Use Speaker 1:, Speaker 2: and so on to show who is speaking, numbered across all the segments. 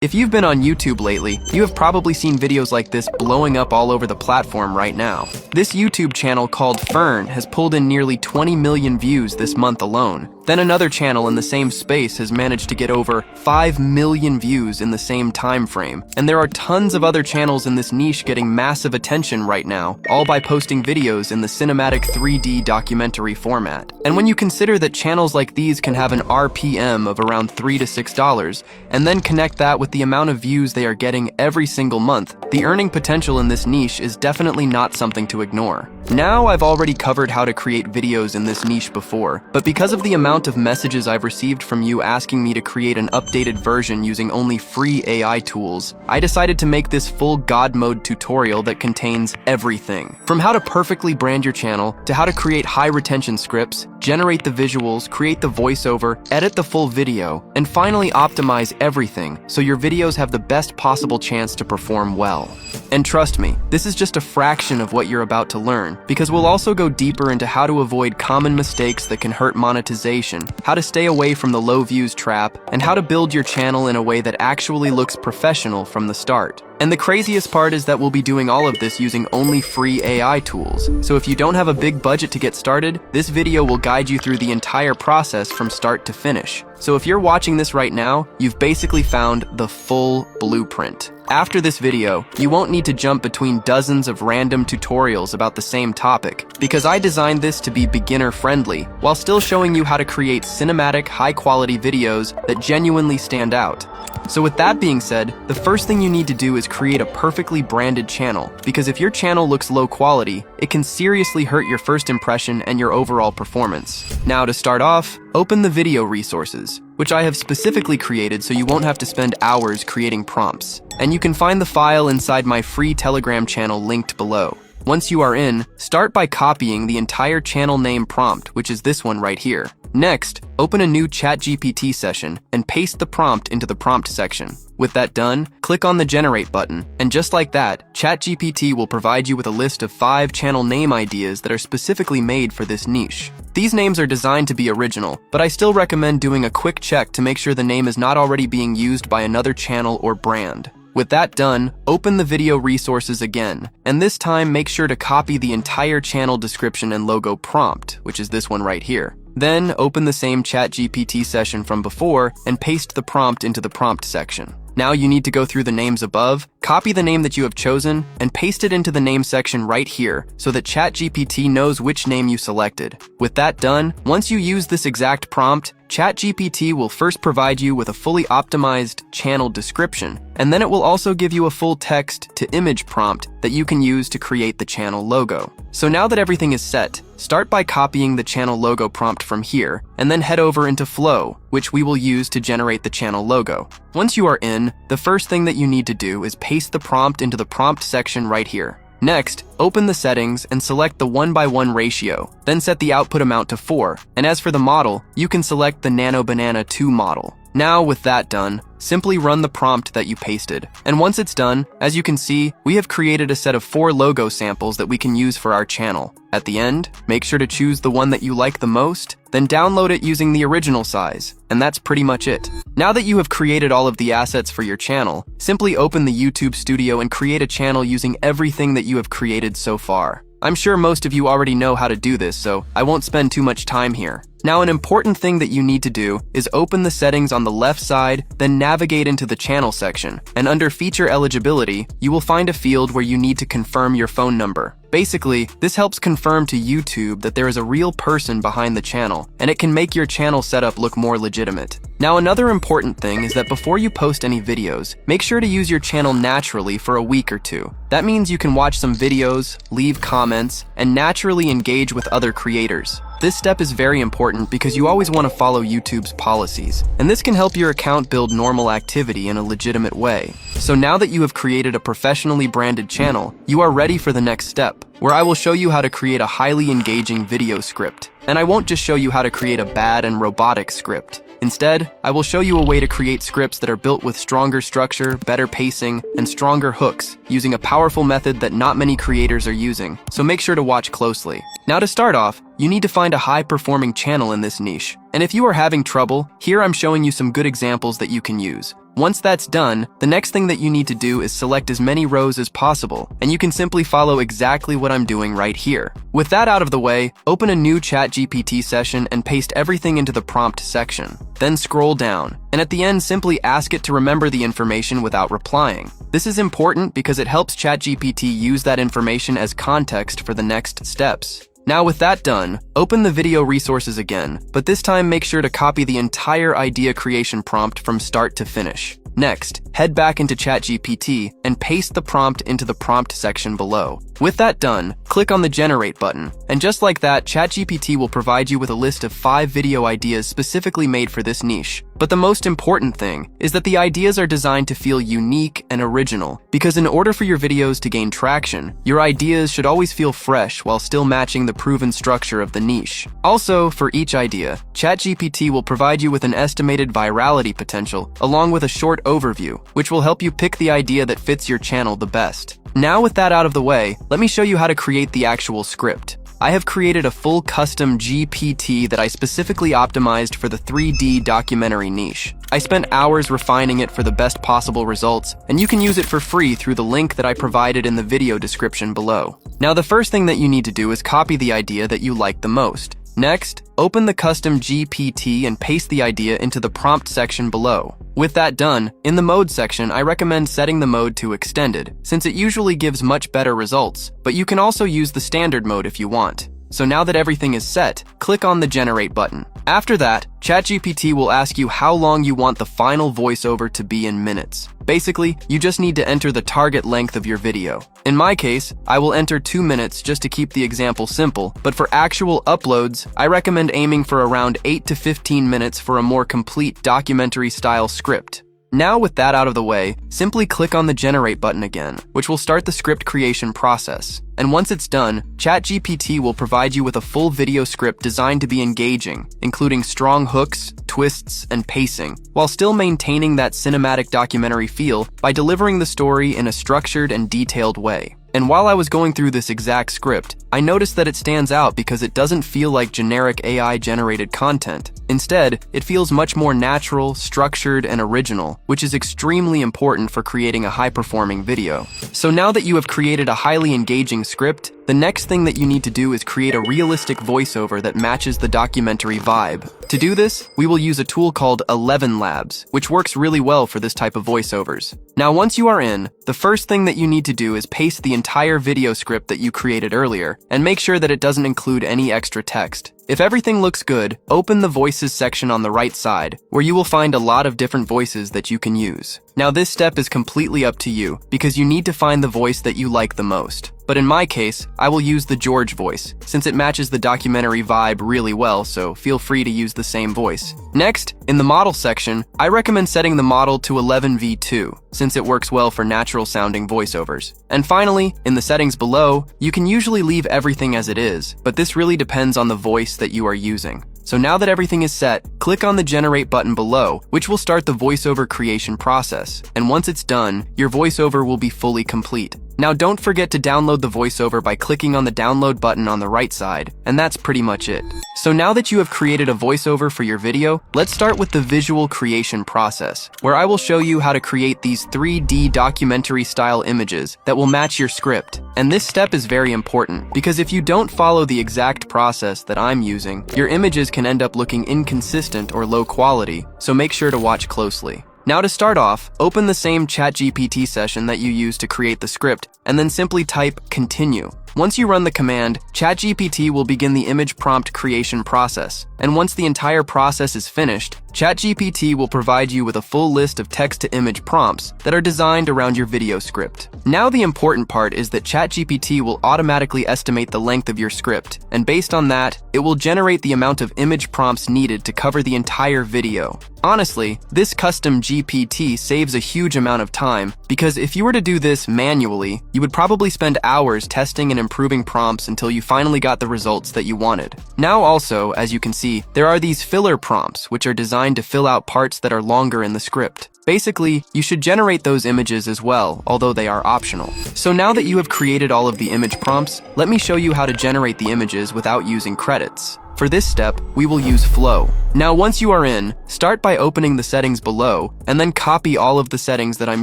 Speaker 1: If you've been on YouTube lately, you have probably seen videos like this blowing up all over the platform right now. This YouTube channel called Fern has pulled in nearly 20 million views this month alone. Then another channel in the same space has managed to get over 5 million views in the same time frame. And there are tons of other channels in this niche getting massive attention right now, all by posting videos in the cinematic 3D documentary format. And when you consider that channels like these can have an RPM of around $3 to $6, and then connect that with the amount of views they are getting every single month, the earning potential in this niche is definitely not something to ignore. Now, I've already covered how to create videos in this niche before, but because of the amount of messages I've received from you asking me to create an updated version using only free AI tools, I decided to make this full God mode tutorial that contains everything. From how to perfectly brand your channel, to how to create high retention scripts, generate the visuals, create the voiceover, edit the full video, and finally optimize everything so your videos have the best possible chance to perform well. And trust me, this is just a fraction of what you're about to learn, because we'll also go deeper into how to avoid common mistakes that can hurt monetization, how to stay away from the low views trap, and how to build your channel in a way that actually looks professional from the start. And the craziest part is that we'll be doing all of this using only free AI tools. So if you don't have a big budget to get started, this video will guide you through the entire process from start to finish. So if you're watching this right now, you've basically found the full blueprint. After this video, you won't need to jump between dozens of random tutorials about the same topic, because I designed this to be beginner-friendly, while still showing you how to create cinematic, high-quality videos that genuinely stand out. So with that being said, the first thing you need to do is create a perfectly branded channel, because if your channel looks low quality, it can seriously hurt your first impression and your overall performance. Now to start off, open the video resources, which I have specifically created so you won't have to spend hours creating prompts. And you can find the file inside my free Telegram channel linked below. Once you are in, start by copying the entire channel name prompt, which is this one right here. Next, open a new ChatGPT session and paste the prompt into the prompt section. With that done, click on the Generate button, and just like that, ChatGPT will provide you with a list of 5 channel name ideas that are specifically made for this niche. These names are designed to be original, but I still recommend doing a quick check to make sure the name is not already being used by another channel or brand. With that done, open the video resources again, and this time make sure to copy the entire channel description and logo prompt, which is this one right here. Then open the same ChatGPT session from before and paste the prompt into the prompt section. Now you need to go through the names above, copy the name that you have chosen, and paste it into the name section right here so that ChatGPT knows which name you selected. With that done, once you use this exact prompt, ChatGPT will first provide you with a fully optimized channel description, and then it will also give you a full text-to-image prompt that you can use to create the channel logo. So now that everything is set, start by copying the channel logo prompt from here, and then head over into Flow, which we will use to generate the channel logo. Once you are in, the first thing that you need to do is paste the prompt into the prompt section right here. Next, open the settings and select the 1:1 ratio, then set the output amount to 4, and as for the model, you can select the Nano Banana 2 model. Now with that done, simply run the prompt that you pasted. And once it's done, as you can see, we have created a set of 4 logo samples that we can use for our channel. At the end, make sure to choose the one that you like the most, then download it using the original size, and that's pretty much it. Now that you have created all of the assets for your channel, simply open the YouTube Studio and create a channel using everything that you have created so far. I'm sure most of you already know how to do this, so I won't spend too much time here. Now, an important thing that you need to do is open the settings on the left side, then navigate into the channel section, and under feature eligibility, you will find a field where you need to confirm your phone number. Basically, this helps confirm to YouTube that there is a real person behind the channel, and it can make your channel setup look more legitimate. Now, another important thing is that before you post any videos, make sure to use your channel naturally for a week or two. That means you can watch some videos, leave comments, and naturally engage with other creators. This step is very important because you always want to follow YouTube's policies, and this can help your account build normal activity in a legitimate way. So now that you have created a professionally branded channel, you are ready for the next step, where I will show you how to create a highly engaging video script. And I won't just show you how to create a bad and robotic script. Instead, I will show you a way to create scripts that are built with stronger structure, better pacing, and stronger hooks, using a powerful method that not many creators are using, so make sure to watch closely. Now to start off, you need to find a high-performing channel in this niche. And if you are having trouble, here I'm showing you some good examples that you can use. Once that's done, the next thing that you need to do is select as many rows as possible, and you can simply follow exactly what I'm doing right here. With that out of the way, open a new ChatGPT session and paste everything into the prompt section. Then scroll down, and at the end simply ask it to remember the information without replying. This is important because it helps ChatGPT use that information as context for the next steps. Now with that done, open the video resources again, but this time make sure to copy the entire idea creation prompt from start to finish. Next, head back into ChatGPT and paste the prompt into the prompt section below. With that done, click on the Generate button, and just like that, ChatGPT will provide you with a list of 5 video ideas specifically made for this niche. But the most important thing is that the ideas are designed to feel unique and original, because in order for your videos to gain traction, your ideas should always feel fresh while still matching the proven structure of the niche. Also, for each idea, ChatGPT will provide you with an estimated virality potential, along with a short overview, which will help you pick the idea that fits your channel the best. Now with that out of the way, let me show you how to create the actual script. I have created a full custom GPT that I specifically optimized for the 3D documentary niche. I spent hours refining it for the best possible results, and you can use it for free through the link that I provided in the video description below. Now the first thing that you need to do is copy the idea that you like the most. Next, open the custom GPT and paste the idea into the prompt section below. With that done, in the mode section, I recommend setting the mode to extended, since it usually gives much better results, but you can also use the standard mode if you want. So now that everything is set, click on the Generate button. After that, ChatGPT will ask you how long you want the final voiceover to be in minutes. Basically, you just need to enter the target length of your video. In my case, I will enter 2 minutes just to keep the example simple, but for actual uploads, I recommend aiming for around 8 to 15 minutes for a more complete documentary-style script. Now with that out of the way, simply click on the Generate button again, which will start the script creation process. And once it's done, ChatGPT will provide you with a full video script designed to be engaging, including strong hooks, twists, and pacing, while still maintaining that cinematic documentary feel by delivering the story in a structured and detailed way. And while I was going through this exact script, I noticed that it stands out because it doesn't feel like generic AI-generated content. Instead, it feels much more natural, structured, and original, which is extremely important for creating a high-performing video. So now that you have created a highly engaging script, the next thing that you need to do is create a realistic voiceover that matches the documentary vibe. To do this, we will use a tool called 11 Labs, which works really well for this type of voiceovers. Now once you are in, the first thing that you need to do is paste the entire video script that you created earlier, and make sure that it doesn't include any extra text. If everything looks good, open the Voices section on the right side, where you will find a lot of different voices that you can use. Now this step is completely up to you, because you need to find the voice that you like the most. But in my case, I will use the George voice, since it matches the documentary vibe really well, so feel free to use the same voice. Next, in the model section, I recommend setting the model to 11v2, since it works well for natural-sounding voiceovers. And finally, in the settings below, you can usually leave everything as it is, but this really depends on the voice that you are using. So now that everything is set, click on the Generate button below, which will start the voiceover creation process. And once it's done, your voiceover will be fully complete. Now don't forget to download the voiceover by clicking on the download button on the right side, and that's pretty much it. So now that you have created a voiceover for your video, let's start with the visual creation process, where I will show you how to create these 3D documentary style images that will match your script. And this step is very important, because if you don't follow the exact process that I'm using, your images can end up looking inconsistent or low quality, so make sure to watch closely. Now to start off, open the same ChatGPT session that you used to create the script, and then simply type continue. Once you run the command, ChatGPT will begin the image prompt creation process. And once the entire process is finished, ChatGPT will provide you with a full list of text-to-image prompts that are designed around your video script. Now the important part is that ChatGPT will automatically estimate the length of your script, and based on that, it will generate the amount of image prompts needed to cover the entire video. Honestly, this custom GPT saves a huge amount of time, because if you were to do this manually, you would probably spend hours testing and improving prompts until you finally got the results that you wanted. Now also, as you can see, there are these filler prompts, which are designed to fill out parts that are longer in the script. Basically, you should generate those images as well, although they are optional. So now that you have created all of the image prompts, let me show you how to generate the images without using credits. For this step, we will use Flow. Now once you are in, start by opening the settings below, and then copy all of the settings that I'm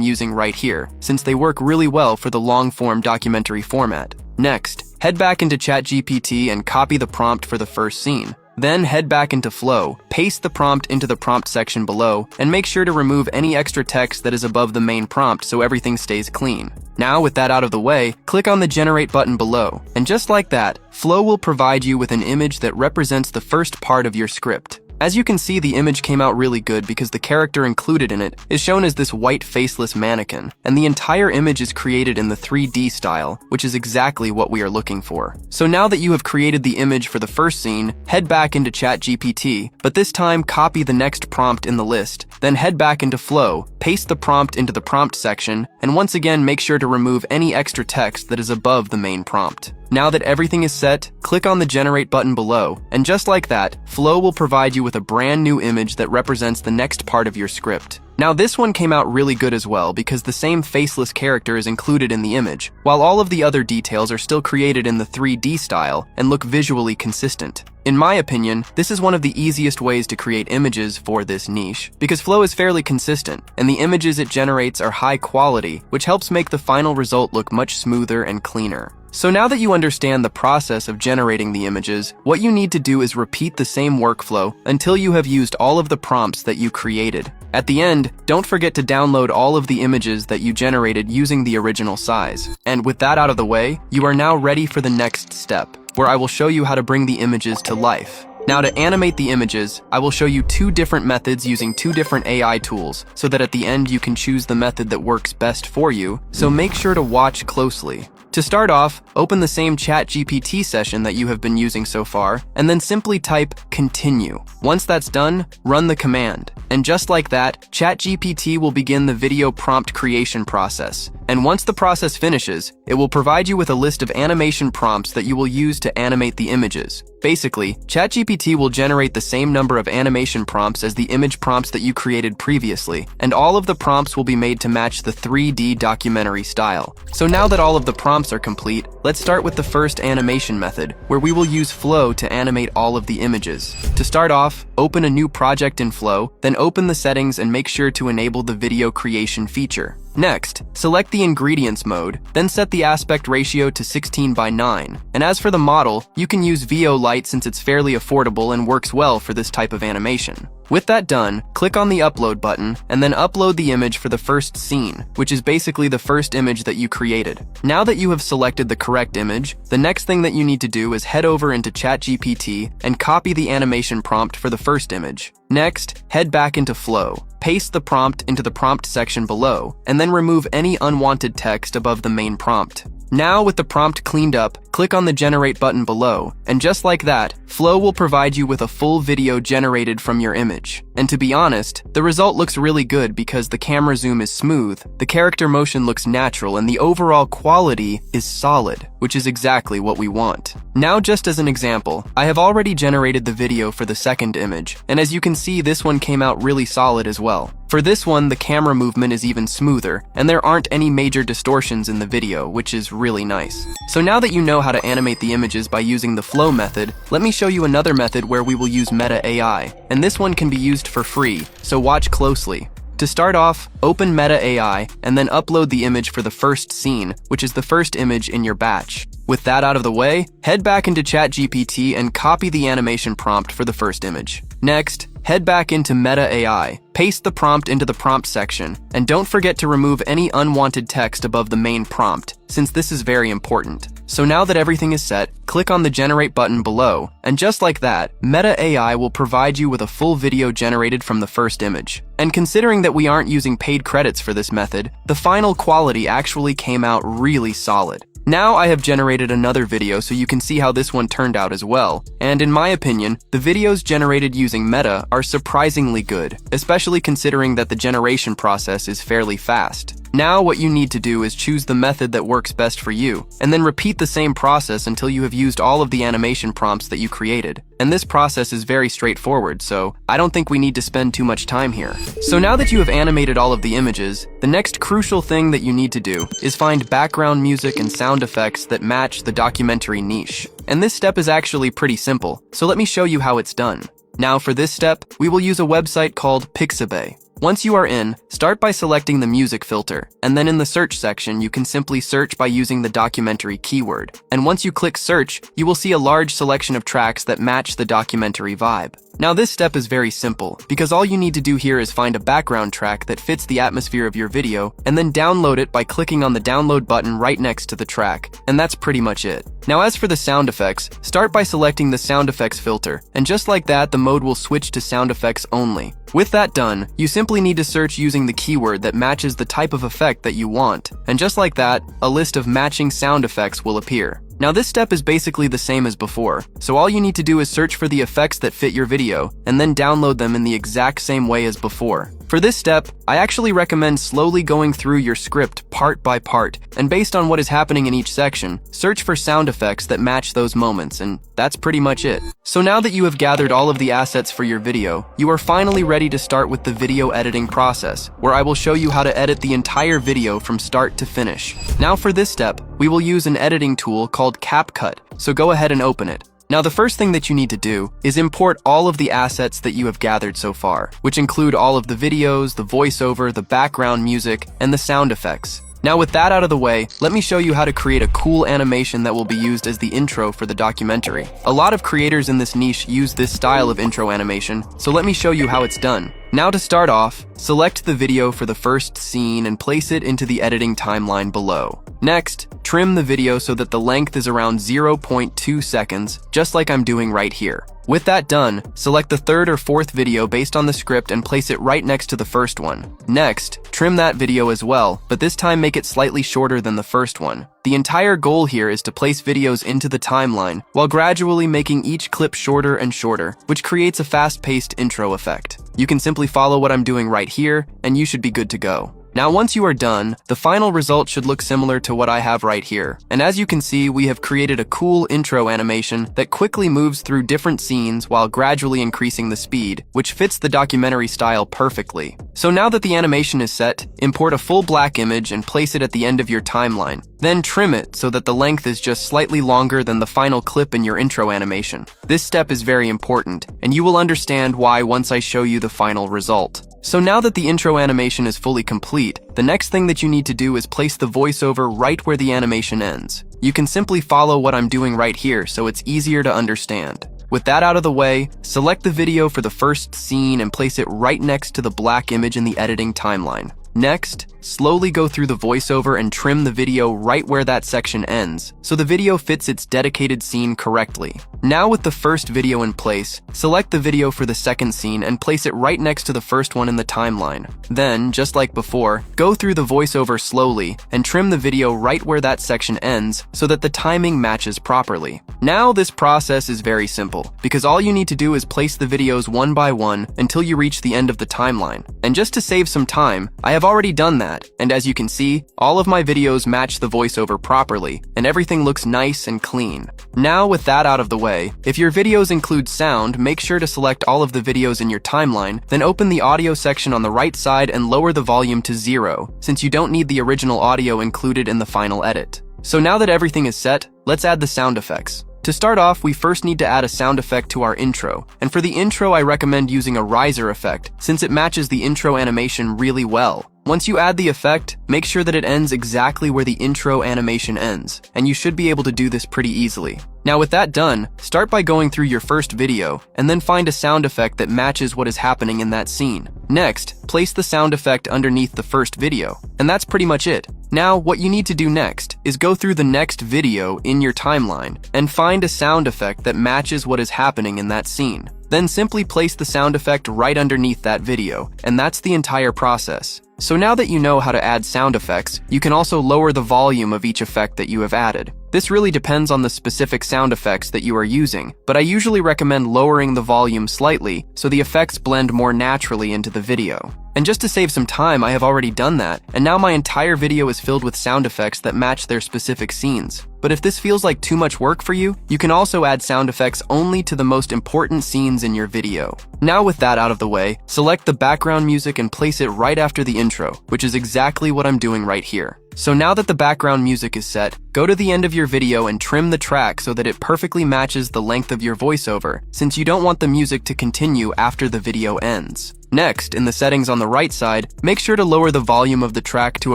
Speaker 1: using right here, since they work really well for the long-form documentary format. Next, head back into ChatGPT and copy the prompt for the first scene. Then head back into Flow, paste the prompt into the prompt section below, and make sure to remove any extra text that is above the main prompt so everything stays clean. Now, with that out of the way, click on the Generate button below, and just like that, Flow will provide you with an image that represents the first part of your script. As you can see, the image came out really good because the character included in it is shown as this white faceless mannequin, and the entire image is created in the 3D style, which is exactly what we are looking for. So now that you have created the image for the first scene, head back into ChatGPT, but this time copy the next prompt in the list, then head back into Flow, paste the prompt into the prompt section, and once again make sure to remove any extra text that is above the main prompt. Now that everything is set, click on the Generate button below, and just like that, Flow will provide you with a brand new image that represents the next part of your script. Now this one came out really good as well because the same faceless character is included in the image, while all of the other details are still created in the 3D style and look visually consistent. In my opinion, this is one of the easiest ways to create images for this niche, because Flow is fairly consistent, and the images it generates are high quality, which helps make the final result look much smoother and cleaner. So now that you understand the process of generating the images, what you need to do is repeat the same workflow until you have used all of the prompts that you created. At the end, don't forget to download all of the images that you generated using the original size. And with that out of the way, you are now ready for the next step, where I will show you how to bring the images to life. Now to animate the images, I will show you two different methods using two different AI tools, so that at the end you can choose the method that works best for you, so make sure to watch closely. To start off, open the same ChatGPT session that you have been using so far, and then simply type continue. Once that's done, run the command. And just like that, ChatGPT will begin the video prompt creation process. And once the process finishes, it will provide you with a list of animation prompts that you will use to animate the images. Basically, ChatGPT will generate the same number of animation prompts as the image prompts that you created previously, and all of the prompts will be made to match the 3D documentary style. So now that all of the prompts are complete, let's start with the first animation method, where we will use Flow to animate all of the images. To start off, open a new project in Flow, then open the settings and make sure to enable the video creation feature. Next, select the ingredients mode, then set the aspect ratio to 16:9. And as for the model, you can use VO Lite since it's fairly affordable and works well for this type of animation. With that done, click on the upload button and then upload the image for the first scene, which is basically the first image that you created. Now that you have selected the correct image, the next thing that you need to do is head over into ChatGPT and copy the animation prompt for the first image. Next, head back into Flow, paste the prompt into the prompt section below, and then remove any unwanted text above the main prompt. Now, with the prompt cleaned up, click on the Generate button below, and just like that, Flow will provide you with a full video generated from your image. And to be honest, the result looks really good because the camera zoom is smooth, the character motion looks natural, and the overall quality is solid, which is exactly what we want. Now, just as an example, I have already generated the video for the second image, and as you can see, this one came out really solid as well. For this one, the camera movement is even smoother, and there aren't any major distortions in the video, which is really nice. So now that you know how to animate the images by using the Flow method, let me show you another method where we will use Meta AI, and this one can be used for free, so watch closely. To start off, open Meta AI and then upload the image for the first scene, which is the first image in your batch. With that out of the way, head back into ChatGPT and copy the animation prompt for the first image. Next, head back into Meta AI, paste the prompt into the prompt section, and don't forget to remove any unwanted text above the main prompt, since this is very important. So now that everything is set, click on the Generate button below, and just like that, Meta AI will provide you with a full video generated from the first image. And considering that we aren't using paid credits for this method, the final quality actually came out really solid. Now I have generated another video so you can see how this one turned out as well, and in my opinion, the videos generated using Meta are surprisingly good, especially considering that the generation process is fairly fast. Now what you need to do is choose the method that works best for you, and then repeat the same process until you have used all of the animation prompts that you created. And this process is very straightforward, so I don't think we need to spend too much time here. So now that you have animated all of the images, the next crucial thing that you need to do is find background music and sound effects that match the documentary niche. And this step is actually pretty simple, so let me show you how it's done. Now for this step, we will use a website called Pixabay. Once you are in, start by selecting the music filter, and then in the search section, you can simply search by using the documentary keyword. And once you click search, you will see a large selection of tracks that match the documentary vibe. Now this step is very simple, because all you need to do here is find a background track that fits the atmosphere of your video, and then download it by clicking on the download button right next to the track, and that's pretty much it. Now as for the sound effects, start by selecting the sound effects filter, and just like that, the mode will switch to sound effects only. With that done, you simply need to search using the keyword that matches the type of effect that you want, and just like that, a list of matching sound effects will appear. Now this step is basically the same as before, so all you need to do is search for the effects that fit your video, and then download them in the exact same way as before. For this step, I actually recommend slowly going through your script part by part, and based on what is happening in each section, search for sound effects that match those moments, and that's pretty much it. So now that you have gathered all of the assets for your video, you are finally ready to start with the video editing process, where I will show you how to edit the entire video from start to finish. Now for this step, we will use an editing tool called CapCut, so go ahead and open it. Now the first thing that you need to do is import all of the assets that you have gathered so far, which include all of the videos, the voiceover, the background music, and the sound effects. Now with that out of the way, let me show you how to create a cool animation that will be used as the intro for the documentary. A lot of creators in this niche use this style of intro animation, so let me show you how it's done. Now to start off, select the video for the first scene and place it into the editing timeline below. Next, trim the video so that the length is around 0.2 seconds, just like I'm doing right here. With that done, select the third or fourth video based on the script and place it right next to the first one. Next, trim that video as well, but this time make it slightly shorter than the first one. The entire goal here is to place videos into the timeline while gradually making each clip shorter and shorter, which creates a fast-paced intro effect. You can simply follow what I'm doing right here, and you should be good to go. Now once you are done, the final result should look similar to what I have right here. And as you can see, we have created a cool intro animation that quickly moves through different scenes while gradually increasing the speed, which fits the documentary style perfectly. So now that the animation is set, import a full black image and place it at the end of your timeline. Then trim it so that the length is just slightly longer than the final clip in your intro animation. This step is very important, and you will understand why once I show you the final result. So now that the intro animation is fully complete, the next thing that you need to do is place the voiceover right where the animation ends. You can simply follow what I'm doing right here so it's easier to understand. With that out of the way, select the video for the first scene and place it right next to the black image in the editing timeline. Next, slowly go through the voiceover and trim the video right where that section ends, so the video fits its dedicated scene correctly. Now with the first video in place, select the video for the second scene and place it right next to the first one in the timeline. Then, just like before, go through the voiceover slowly and trim the video right where that section ends so that the timing matches properly. Now this process is very simple, because all you need to do is place the videos one by one until you reach the end of the timeline. And just to save some time, I have already done that, and as you can see, all of my videos match the voiceover properly, and everything looks nice and clean. Now with that out of the way, if your videos include sound, make sure to select all of the videos in your timeline, then open the audio section on the right side and lower the volume to 0, since you don't need the original audio included in the final edit. So now that everything is set, let's add the sound effects. To start off, we first need to add a sound effect to our intro, and for the intro I recommend using a riser effect, since it matches the intro animation really well. Once you add the effect, make sure that it ends exactly where the intro animation ends, and you should be able to do this pretty easily. Now with that done, start by going through your first video, and then find a sound effect that matches what is happening in that scene. Next, place the sound effect underneath the first video, and that's pretty much it. Now, what you need to do next is go through the next video in your timeline, and find a sound effect that matches what is happening in that scene. Then simply place the sound effect right underneath that video, and that's the entire process. So now that you know how to add sound effects, you can also lower the volume of each effect that you have added. This really depends on the specific sound effects that you are using, but I usually recommend lowering the volume slightly so the effects blend more naturally into the video. And just to save some time, I have already done that, and now my entire video is filled with sound effects that match their specific scenes. But if this feels like too much work for you, you can also add sound effects only to the most important scenes in your video. Now with that out of the way, select the background music and place it right after the intro, which is exactly what I'm doing right here. So now that the background music is set, go to the end of your video and trim the track so that it perfectly matches the length of your voiceover, since you don't want the music to continue after the video ends. Next, in the settings on the right side, make sure to lower the volume of the track to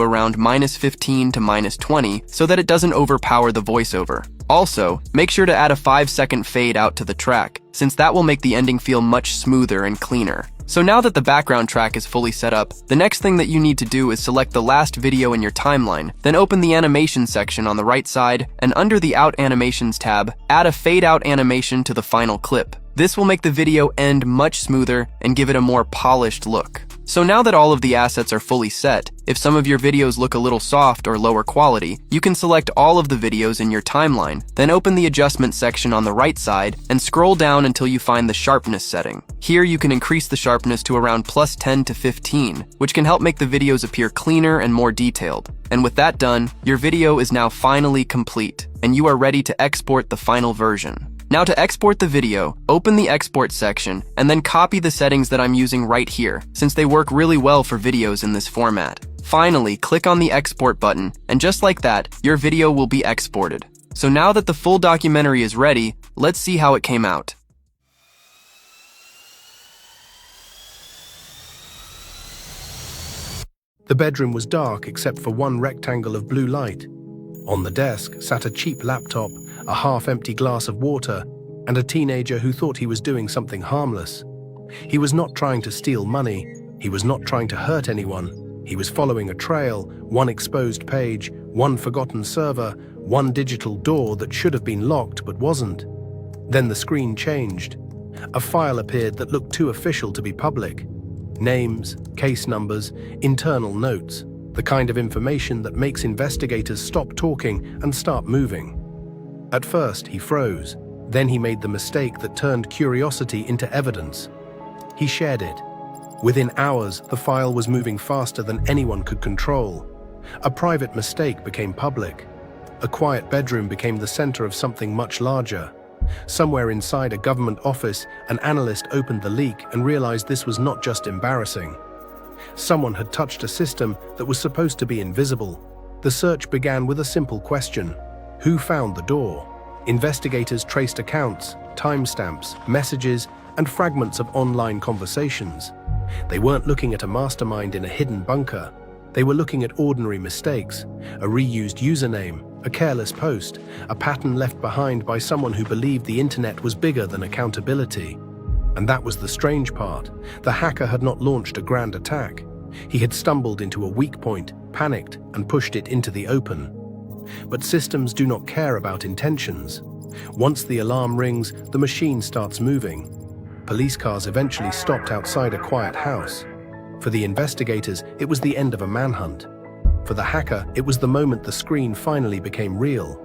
Speaker 1: around -15 to -20 so that it doesn't overpower the voiceover. Also, make sure to add a 5-second fade out to the track, since that will make the ending feel much smoother and cleaner. So now that the background track is fully set up, the next thing that you need to do is select the last video in your timeline, then open the animation section on the right side, and under the Out Animations tab, add a fade out animation to the final clip. This will make the video end much smoother and give it a more polished look. So now that all of the assets are fully set, if some of your videos look a little soft or lower quality, you can select all of the videos in your timeline, then open the adjustment section on the right side and scroll down until you find the sharpness setting. Here you can increase the sharpness to around +10 to 15, which can help make the videos appear cleaner and more detailed. And with that done, your video is now finally complete, and you are ready to export the final version. Now to export the video, open the export section and then copy the settings that I'm using right here, since they work really well for videos in this format. Finally, click on the export button, and just like that, your video will be exported. So now that the full documentary is ready, let's see how it came out.
Speaker 2: The bedroom was dark except for one rectangle of blue light. On the desk sat a cheap laptop, a half-empty glass of water, and a teenager who thought he was doing something harmless. He was not trying to steal money, he was not trying to hurt anyone. He was following a trail, one exposed page, one forgotten server, one digital door that should have been locked but wasn't. Then the screen changed. A file appeared that looked too official to be public. Names, case numbers, internal notes. The kind of information that makes investigators stop talking and start moving. At first, he froze. Then he made the mistake that turned curiosity into evidence. He shared it. Within hours, the file was moving faster than anyone could control. A private mistake became public. A quiet bedroom became the center of something much larger. Somewhere inside a government office, an analyst opened the leak and realized this was not just embarrassing. Someone had touched a system that was supposed to be invisible. The search began with a simple question. Who found the door? Investigators traced accounts, timestamps, messages, and fragments of online conversations. They weren't looking at a mastermind in a hidden bunker. They were looking at ordinary mistakes, a reused username, a careless post, a pattern left behind by someone who believed the internet was bigger than accountability. And that was the strange part. The hacker had not launched a grand attack. He had stumbled into a weak point, panicked, and pushed it into the open. But systems do not care about intentions. Once the alarm rings, the machine starts moving. Police cars eventually stopped outside a quiet house. For the investigators, it was the end of a manhunt. For the hacker, it was the moment the screen finally became real.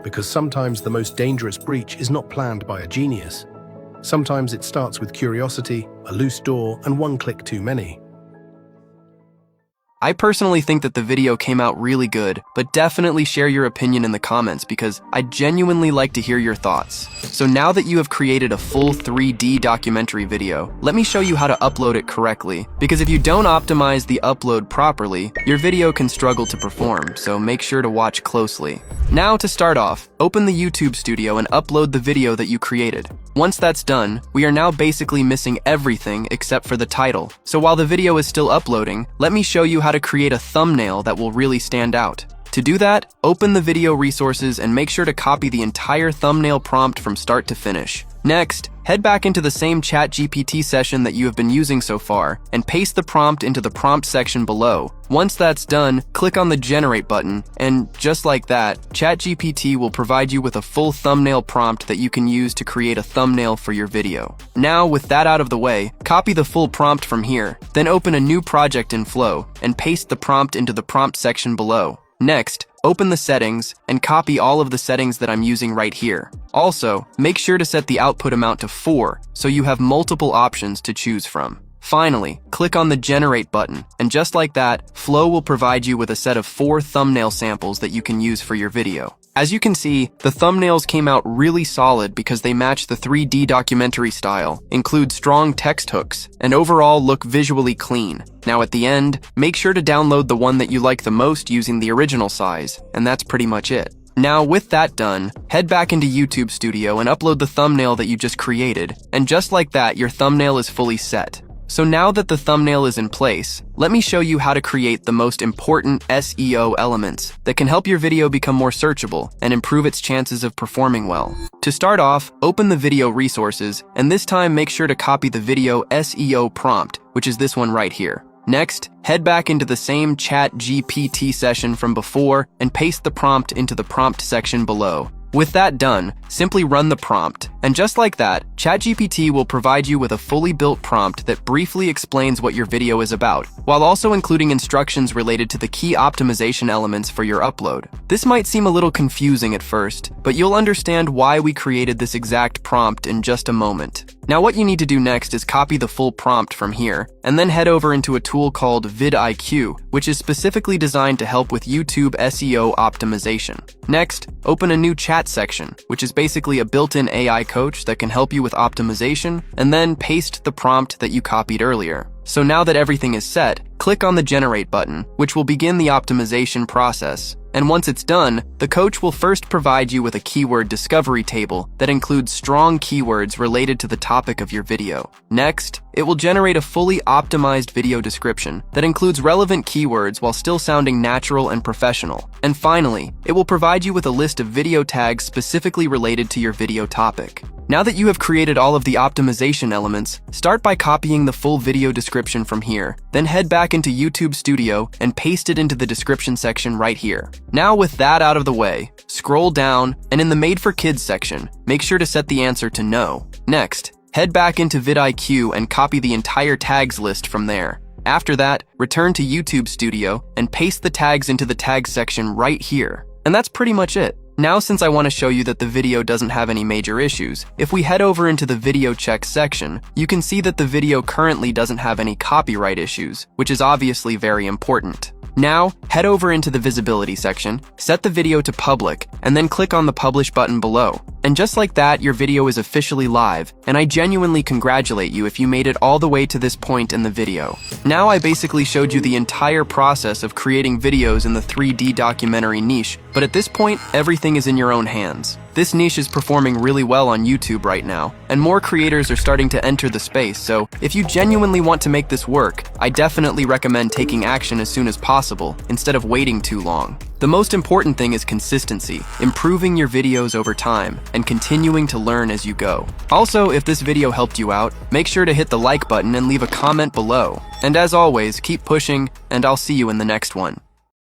Speaker 2: Because sometimes the most dangerous breach is not planned by a genius. Sometimes it starts with curiosity, a loose door, and one click too many.
Speaker 1: I personally think that the video came out really good, but definitely share your opinion in the comments because I genuinely like to hear your thoughts. So now that you have created a full 3D documentary video, let me show you how to upload it correctly, because if you don't optimize the upload properly, your video can struggle to perform, so make sure to watch closely. Now to start off, open the YouTube studio and upload the video that you created. Once that's done, we are now basically missing everything except for the title. So while the video is still uploading, let me show you how to create a thumbnail that will really stand out. To do that, open the video resources and make sure to copy the entire thumbnail prompt from start to finish. Next, head back into the same ChatGPT session that you have been using so far and paste the prompt into the prompt section below. Once that's done, click on the Generate button, and just like that, ChatGPT will provide you with a full thumbnail prompt that you can use to create a thumbnail for your video. Now, with that out of the way, copy the full prompt from here, then open a new project in Flow and paste the prompt into the prompt section below. Next, open the settings and copy all of the settings that I'm using right here. Also, make sure to set the output amount to 4 so you have multiple options to choose from. Finally, click on the Generate button, and just like that, Flow will provide you with a set of 4 thumbnail samples that you can use for your video. As you can see, the thumbnails came out really solid because they match the 3D documentary style, include strong text hooks, and overall look visually clean. Now at the end, make sure to download the one that you like the most using the original size, and that's pretty much it. Now with that done, head back into YouTube Studio and upload the thumbnail that you just created, and just like that, your thumbnail is fully set. So now that the thumbnail is in place, let me show you how to create the most important SEO elements that can help your video become more searchable and improve its chances of performing well. To start off, open the video resources, and this time make sure to copy the video SEO prompt, which is this one right here. Next, head back into the same ChatGPT session from before and paste the prompt into the prompt section below. With that done, simply run the prompt, and just like that, ChatGPT will provide you with a fully built prompt that briefly explains what your video is about, while also including instructions related to the key optimization elements for your upload. This might seem a little confusing at first, but you'll understand why we created this exact prompt in just a moment. Now what you need to do next is copy the full prompt from here, and then head over into a tool called vidIQ, which is specifically designed to help with YouTube SEO optimization. Next, open a new chat section, which is basically a built-in AI coach that can help you with optimization, and then paste the prompt that you copied earlier. So now that everything is set, click on the Generate button, which will begin the optimization process. And once it's done, the coach will first provide you with a keyword discovery table that includes strong keywords related to the topic of your video. Next, it will generate a fully optimized video description that includes relevant keywords while still sounding natural and professional. And finally, it will provide you with a list of video tags specifically related to your video topic. Now that you have created all of the optimization elements, start by copying the full video description from here, then head back into YouTube Studio and paste it into the description section right here. Now with that out of the way, scroll down, and in the Made for Kids section, make sure to set the answer to no. Next, head back into vidIQ and copy the entire tags list from there. After that, return to YouTube Studio and paste the tags into the tags section right here. And that's pretty much it. Now since I want to show you that the video doesn't have any major issues, if we head over into the video check section, you can see that the video currently doesn't have any copyright issues, which is obviously very important. Now, head over into the visibility section, set the video to public, and then click on the publish button below. And just like that, your video is officially live, and I genuinely congratulate you if you made it all the way to this point in the video. Now I basically showed you the entire process of creating videos in the 3D documentary niche, but at this point, everything is in your own hands. This niche is performing really well on YouTube right now, and more creators are starting to enter the space, so if you genuinely want to make this work, I definitely recommend taking action as soon as possible, instead of waiting too long. The most important thing is consistency, improving your videos over time, and continuing to learn as you go. Also, if this video helped you out, make sure to hit the like button and leave a comment below. And as always, keep pushing, and I'll see you in the next one.